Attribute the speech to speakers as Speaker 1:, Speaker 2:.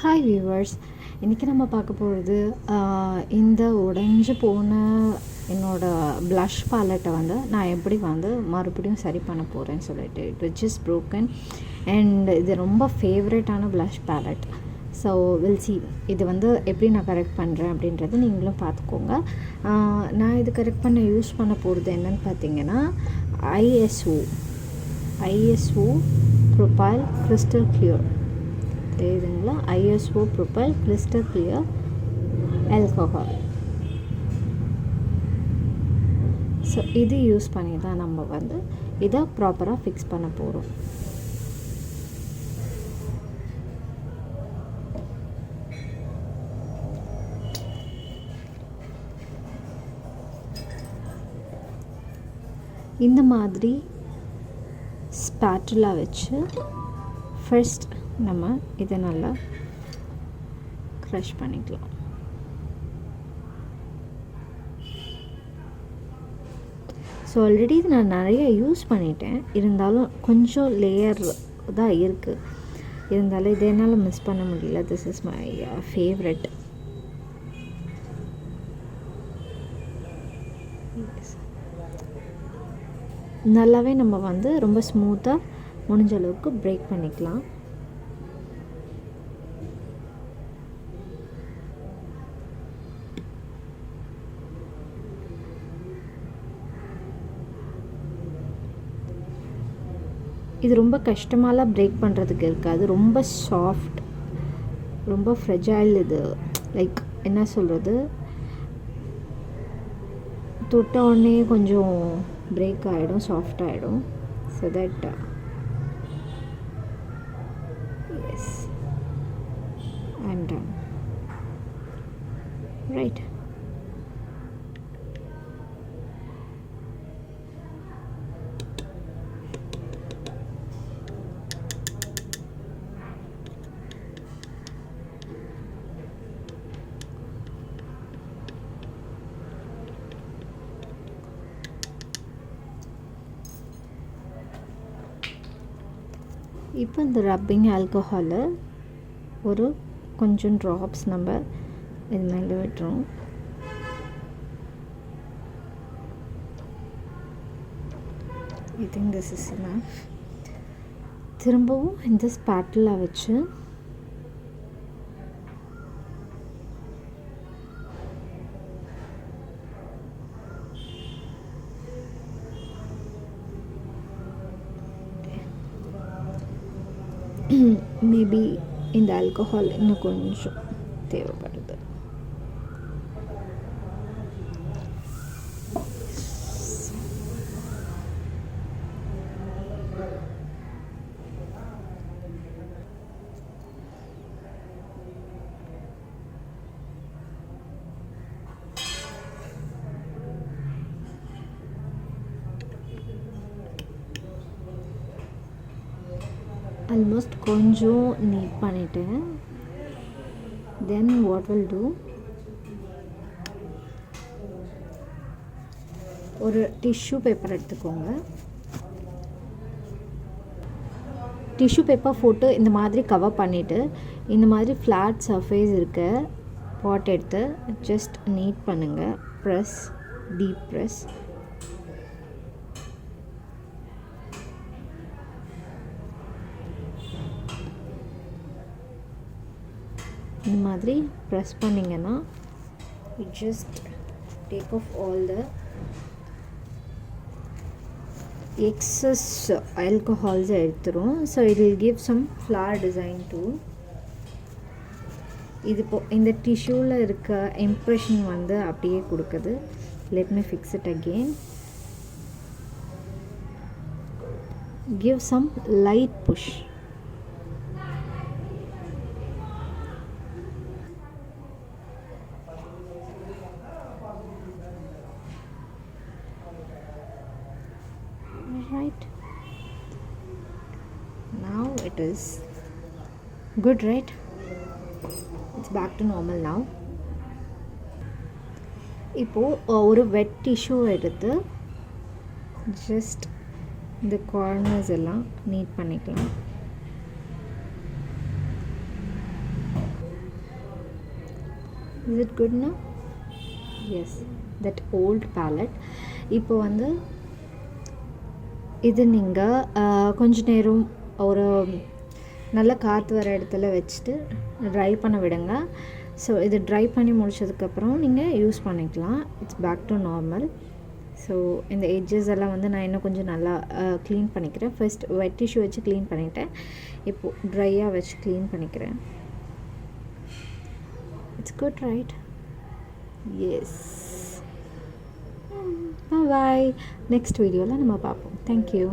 Speaker 1: Hi viewers, இன்றைக்கி நம்ம பார்க்க போகிறது இந்த உடைஞ்சு போன என்னோடய ப்ளஷ் பேலட்டை வந்து நான் எப்படி வந்து மறுபடியும் சரி பண்ண போகிறேன்னு சொல்லிட்டு. It was just broken and இது ரொம்ப ஃபேவரட்டான blush palette. So we'll see இது வந்து எப்படி நான் கரெக்ட் பண்ணுறேன் அப்படின்றது நீங்களும் பார்த்துக்கோங்க. நான் இது கரெக்ட் பண்ண யூஸ் பண்ண போகிறது என்னென்னு பார்த்தீங்கன்னா ஐஎஸ்ஓ ப்ரொபைல் கிறிஸ்டல் கிளியர் தெரியுதுங்களா? ISO PROPYL crystal clear alcohol. So இது யூஸ் பண்ணி தான் நம்ம வந்து இதை ப்ராப்பராக ஃபிக்ஸ் பண்ண போகிறோம். இந்த மாதிரி ஸ்பேட்டுலா வச்சு ஃபர்ஸ்ட் நம்ம இதை நல்லா க்ரஷ் பண்ணிக்கலாம். ஸோ ஆல்ரெடி இது நான் நிறைய யூஸ் பண்ணிட்டேன், இருந்தாலும் கொஞ்சம் லேயர் தான் இருக்குது. இருந்தாலும் இதை என்னால் மிஸ் பண்ண முடியல. This is my favourite. நல்லாவே நம்ம வந்து ரொம்ப ஸ்மூத்தாக முடிஞ்ச அளவுக்கு பிரேக் பண்ணிக்கலாம். இது ரொம்ப கஷ்டமாலாம் பிரேக் பண்ணுறதுக்கு இருக்காது. ரொம்ப சாஃப்ட், ரொம்ப ஃப்ரெஜைல். இது லைக் என்ன சொல்கிறது, தொட்ட உடனே கொஞ்சம் பிரேக் ஆகிடும், சாஃப்ட் ஆகிடும். So that yes, I'm done. Right. இப்போ இந்த ரப்பிங் ஆல்கஹாலை ஒரு கொஞ்சம் ட்ராப்ஸ் நம்ம இது மேலே விட்டுறோம். I think this is enough. திரும்பவும் இந்த ஸ்பேட்டுலா வச்சு மேபி இந்த ஆல்கஹால் இன்னும் கொஞ்சம் தேவைப்படுது. ஆல்மோஸ்ட் கொஞ்சம் நீட் பண்ணிட்டேன். தென் வாட் வில் டூ, ஒரு டிஷ்யூ பேப்பர் எடுத்துக்கோங்க. டிஷ்யூ பேப்பர் போட்டு இந்த மாதிரி கவர் பண்ணிவிட்டு இந்த மாதிரி ஃப்ளாட் சர்ஃபேஸ் இருக்க பாட் எடுத்து ஜஸ்ட் நீட் பண்ணுங்கள். Press, deep press. இந்த மாதிரி ப்ரெஸ் பண்ணிங்கன்னா it just take off all the excess alcohols எடுத்துரும். So it will give some flower design too. இது இந்த டிஷ்யூவில் இருக்க இம்ப்ரெஷன் வந்து அப்படியே கொடுக்குது. let me fix it again. Give some light push. Right, now it is good, right? It's back to normal now. இப்போ ஒரு வெட் tissue எடுத்து ஜஸ்ட் இந்த கார்னர்ஸ் எல்லாம் நீட் பண்ணிக்கலாம். Is it good now? Yes, that old palette. இப்போ வந்து இது நீங்கள் கொஞ்ச நேரம் ஒரு நல்ல காற்று வர இடத்துல வச்சுட்டு ட்ரை பண்ண விடுங்க. ஸோ இது ட்ரை பண்ணி முடிச்சதுக்கப்புறம் நீங்கள் யூஸ் பண்ணிக்கலாம். It's back to normal. So இந்த எட்ஜஸ் எல்லாம் வந்து நான் இன்னும் கொஞ்சம் நல்லா க்ளீன் பண்ணிக்கிறேன். ஃபர்ஸ்ட் வெட் டிஷ்யூ வச்சு க்ளீன் பண்ணிட்டேன். இப்போது ட்ரையாக வச்சு க்ளீன் பண்ணிக்கிறேன். It's good right? Yes. Bye. Next வீடியோவில் நம்ம பார்ப்போம். தேங்க்யூ.